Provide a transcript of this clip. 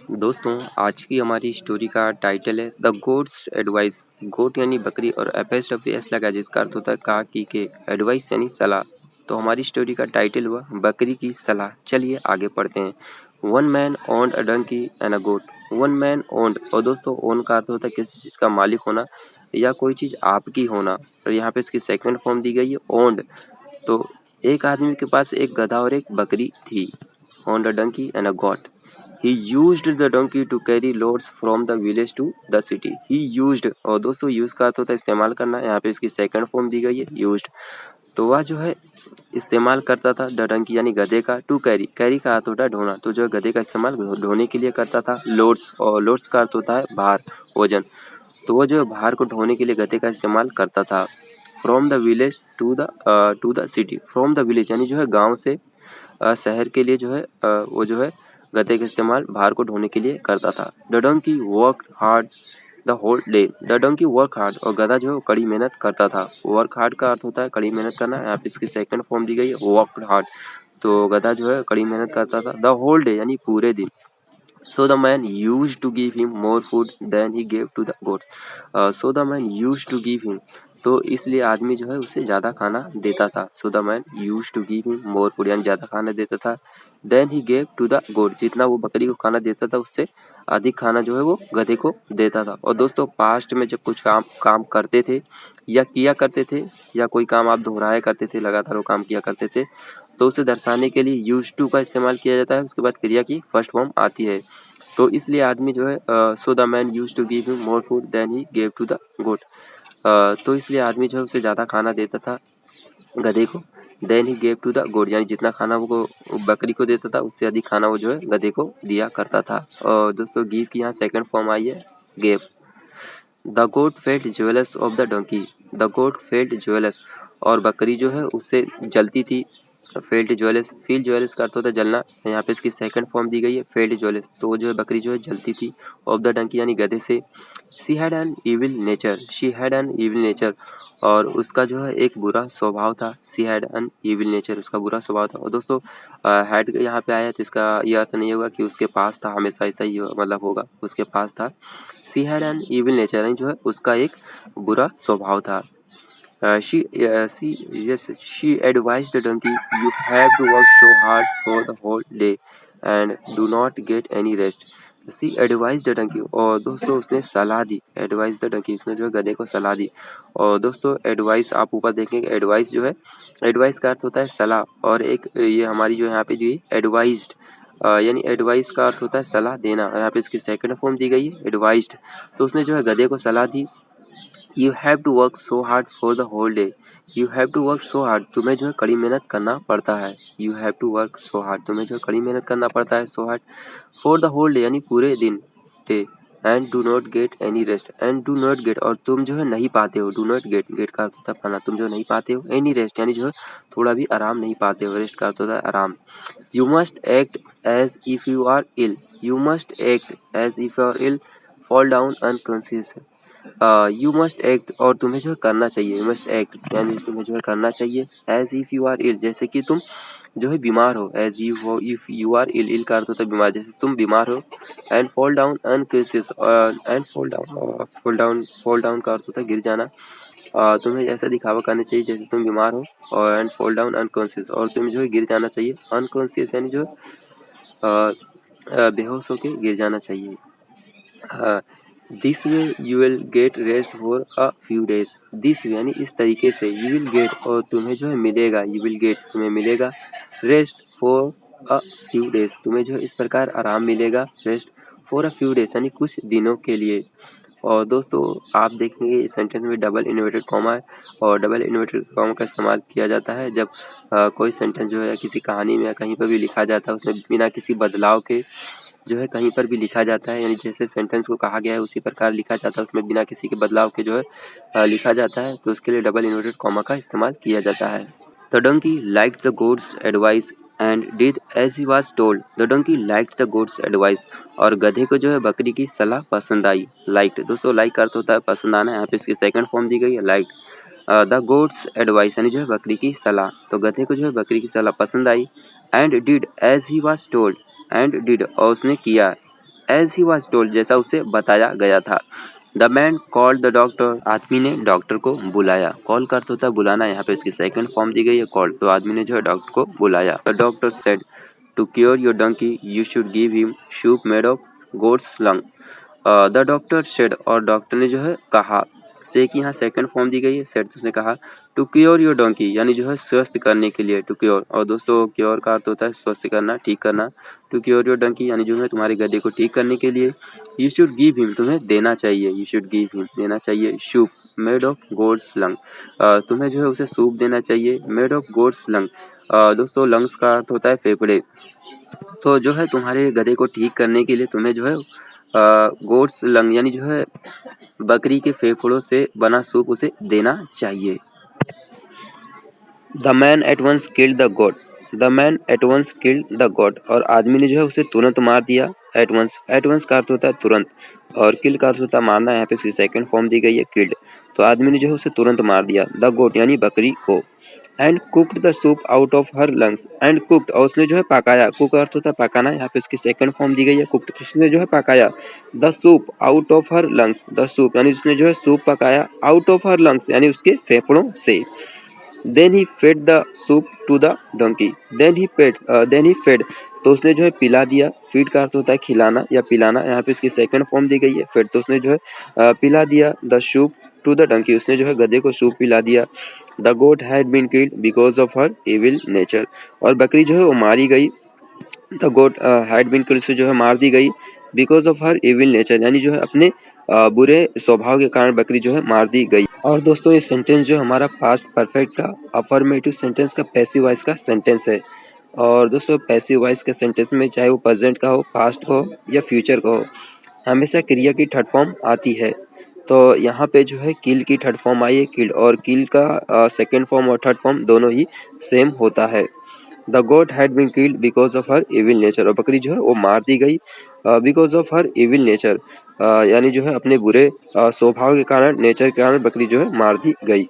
दोस्तों, आज की हमारी स्टोरी का टाइटल है द गोट्स एडवाइस। गोट यानी बकरी और एपॉस्ट्रोफी एस लगा जिसका अर्थ होता है काकी के। एडवाइस यानी सलाह। तो हमारी स्टोरी का टाइटल हुआ बकरी की सलाह। चलिए आगे पढ़ते हैं। One man owned a donkey and a goat. One man owned, और दोस्तों ओन का अर्थ होता है किसी चीज़ का मालिक होना या कोई चीज़ आपकी होना। और यहाँ पे इसकी सेकंड फॉर्म दी गई है ओन्ड। तो एक आदमी के पास एक गधा और एक बकरी थी। Owned a donkey and a goat. He used the donkey to carry loads from the village to the city. He used, और दोस्तों यूज का अर्थ होता है इस्तेमाल करना। यहाँ पे इसकी सेकंड फॉर्म दी गई है यूज्ड। तो वह जो है इस्तेमाल करता था द डंकी यानी गधे का टू कैरी। कैरी का अर्थ होता है ढोना, तो जो गधे का इस्तेमाल ढोने के लिए करता था। लोड्स, और लोड्स का अर्थ होता है भार, वजन। तो वो जो भार को ढोने के लिए गधे का इस्तेमाल करता था। From the village to the city. From the village यानी जो है गांव से शहर के लिए जो है वो जो है गधे का इस्तेमाल भार को ढोने के लिए करता था। The donkey work hard the whole day. The donkey work hard, और गधा जो है वो कड़ी मेहनत करता था। वर्क हार्ड का अर्थ होता है कड़ी मेहनत करना। यहाँ पे इसकी सेकंड फॉर्म दी गई है वर्क हार्ड। तो गधा जो है कड़ी मेहनत करता था। द होल डे यानी पूरे दिन। So the man used to give him more food than he gave to the goats. So the man used to give him, तो इसलिए आदमी जो है उसे ज़्यादा खाना देता था। So the man used to give him more food, यानी ज़्यादा खाना देता था। Then he gave to the goat, जितना वो बकरी को खाना देता था उससे अधिक खाना जो है वो गधे को देता था। और दोस्तों पास्ट में जब कुछ काम करते थे या किया करते थे, या कोई काम आप दोहराया करते थे, लगातार वो काम किया करते थे, तो उसे दर्शाने के लिए यूज टू का इस्तेमाल किया जाता है। उसके बाद क्रिया की फर्स्ट फॉर्म आती है। तो इसलिए आदमी जो है so the man use to give him more food than he gave to the goat. तो इसलिए आदमी जो है उसे ज़्यादा खाना देता था गधे को। Than he gave to the goat, यानी जितना खाना वो बकरी को देता था उससे अधिक खाना वो जो है गधे को दिया करता था। और दोस्तों गिव की यहाँ सेकंड फॉर्म आई है gave. The goat felt jealous of the donkey. The goat felt jealous, और बकरी जो है उससे जलती थी। फेल्ट ज्वेलस, फील ज्वेलस का अर्थ होता है जलना। यहाँ पे इसकी सेकंड फॉर्म दी गई है फेल्ट ज्वेलस। तो वो जो है बकरी जो है जलती थी ऑफ द डंकी यानी गधे से। She had an evil nature. She had an evil nature, और उसका जो है एक बुरा स्वभाव था। She had an evil nature, उसका बुरा स्वभाव था। और दोस्तों हैड यहाँ पे आया तो इसका ये अर्थ नहीं होगा कि उसके पास था, हमेशा ऐसा ही मतलब होगा उसके पास था। She had an evil nature यानी जो है उसका एक बुरा स्वभाव था। She advised the donkey, you have to work so hard for the whole day and do not get any rest. She advised the donkey, और दोस्तों उसने सलाह दी। एडवाइस द डंकी, उसने जो है गधे को सलाह दी। और दोस्तों एडवाइस आप ऊपर देखेंगे, एडवाइस जो है एडवाइस का अर्थ होता है सलाह। और एक ये हमारी जो यहाँ पे दी एडवाइज्ड, यानी एडवाइस का अर्थ होता है सलाह देना। यहाँ पे इसकी सेकंड फॉर्म दी गई है एडवाइज्ड। तो उसने जो है गधे को सलाह दी। You have to work so hard for the whole day. You have to work so hard, तुम्हें जो है कड़ी मेहनत करना पड़ता है। You have to work so hard, तुम्हें जो है कड़ी मेहनत करना पड़ता है। So hard for the whole day यानी पूरे दिन day. And do not get any rest. And do not get, और तुम जो है नहीं पाते हो। डू नॉट गेट, गेट का अर्थ होता है पाना, तुम जो नहीं पाते हो। एनी रेस्ट यानी जो है थोड़ा भी आराम नहीं पाते हो। रेस्ट का अर्थ होता है आराम। You must act as if you are ill. You must act as if you are ill, fall down unconscious. You must act, और तुम्हें जो है करना चाहिए। यू मस्ट एक्ट यानी तुम्हें जो है करना चाहिए। As if you are ill, जैसे कि तुम जो है बीमार हो। एज यू हो, if you are ill, ill का अर्थ होता है बीमार, जैसे तुम बीमार हो। And fall down unconscious, and fall down का अर्थ होता है गिर जाना। तुम्हें ऐसा दिखावा करना चाहिए जैसे तुम बीमार हो। और एंड फॉल डाउन अनकॉन्शियस, और तुम्हें जो है गिर जाना चाहिए। अनकॉन्शियस यानी जो बेहोश होके गिर जाना चाहिए। This way you will get rest for a few days. This यानी इस तरीके से, यू विल गेट, और तुम्हें जो है मिलेगा। यू विल गेट, तुम्हें मिलेगा। Rest for a few days, तुम्हें जो है इस प्रकार आराम मिलेगा। Rest for a few days यानी कुछ दिनों के लिए। और दोस्तों आप देखेंगे इस सेंटेंस में डबल इन्वर्टेड कॉमा है। और डबल इन्वर्टेड कॉमा का इस्तेमाल किया जाता है जब कोई सेंटेंस जो है किसी कहानी में या कहीं पर भी लिखा जाता है, उसमें बिना किसी बदलाव के जो है कहीं पर भी लिखा जाता है। यानी जैसे सेंटेंस को कहा गया है उसी प्रकार लिखा जाता है, उसमें बिना किसी के बदलाव के जो है लिखा जाता है। तो उसके लिए डबल इन्वर्टेड कॉमा का इस्तेमाल किया जाता है। The donkey liked the goat's advice and did as he was told. The donkey liked the goat's advice, और गधे को जो है बकरी की सलाह पसंद आई। लाइक्ड, दोस्तों लाइक का अर्थ होता है पसंद आना। यहाँ पे इसकी सेकंड फॉर्म दी गई है लाइक्ड। द गोट्स एडवाइस यानी जो है बकरी की सलाह। तो गधे को जो है बकरी की सलाह पसंद आई। And did as he was told, and did, और उसने किया एज ही वॉज टोल्ड, जैसा उसे बताया गया था। The man called the doctor, आदमी ने डॉक्टर को बुलाया। कॉल का अर्थ होता है बुलाना, यहाँ पे इसकी सेकंड फॉर्म दी गई है कॉल, तो आदमी ने जो है डॉक्टर को बुलाया। The doctor said to cure your donkey you should give him soup made of goat's lung. The doctor said, और डॉक्टर ने जो है कहा, से की यहाँ सेकंड फॉर्म दी गई है, सेड तो उसने कहा, टू क्योर योर डोंकी यानी जो है स्वस्थ करने के लिए, टू क्योर, और दोस्तों क्योर का अर्थ होता है स्वस्थ करना, ठीक करना। टू क्योर योर डोंकी यानी जो है तुम्हारे गधे को ठीक करने के लिए। यू शुड गिव हिम, तुम्हें देना चाहिए, यू शुड गिव हिम देना चाहिए, soup made of goat's lung, तुम्हें जो है उसे सूप देना चाहिए, मेड ऑफ गोट्स लंग। दोस्तों लंग्स का अर्थ होता है फेफड़े, तो जो है तुम्हारे गधे को ठीक करने के लिए तुम्हें जो है गोट्स लंग यानी जो है बकरी के फेफड़ों से बना सूप उसे देना चाहिए। The man at once killed the goat, the man at once killed the goat, और आदमी ने जो है उसे तुरंत मार दिया। एट वंस का अर्थ होता है तुरंत, और किल का अर्थ होता है मारना, यहाँ पे इसकी सेकंड फॉर्म दी गई है किल्ड, तो आदमी ने जो है उसे तुरंत मार दिया। द गोट यानी बकरी को। And cooked the soup out of her lungs, and cooked, और उसने जो है पकाया, कुक अर्थ होता है पकाना, यहाँ पे इसकी सेकंड फॉर्म दी गई है कुक्ड, उसने जो है पकाया। The soup out of her lungs, the soup यानी उसने जो है सूप पकाया, आउट ऑफ हर लंग्स यानी उसके फेफड़ों से। Then he fed the soup to the donkey, then he fed, तो उसने जो है पिला दिया। फीड का अर्थ होता है खिलाना या पिलाना, यहाँ पे इसकी सेकंड फॉर्म दी गई है फेड, तो उसने जो है पिला दिया। The soup to the donkey, उसने जो है गधे को सूप पिला दिया। The goat had been killed because of her evil nature, और बकरी जो है वो मारी गई। The goat had been killed, से जो है मार दी गई, because of her evil nature यानी जो है अपने बुरे स्वभाव के कारण बकरी जो है मार दी गई। और दोस्तों ये सेंटेंस जो हमारा पास्ट परफेक्ट का अफर्मेटिव सेंटेंस का पैसिव वॉइस का सेंटेंस है। और दोस्तों पैसिव वॉइस के सेंटेंस में चाहे वो प्रेजेंट का हो, पास्ट का हो या फ्यूचर का हो, हमेशा क्रिया की थर्ड फॉर्म आती है। तो यहाँ पे जो है किल की थर्ड फॉर्म आई है किल्ड, और किल का सेकेंड फॉर्म और थर्ड फॉर्म दोनों ही सेम होता है। The goat had been killed because of her evil nature, और बकरी जो है वो मार दी गई because of her evil nature, यानी जो है अपने बुरे स्वभाव के कारण, नेचर के कारण बकरी जो है मार दी गई।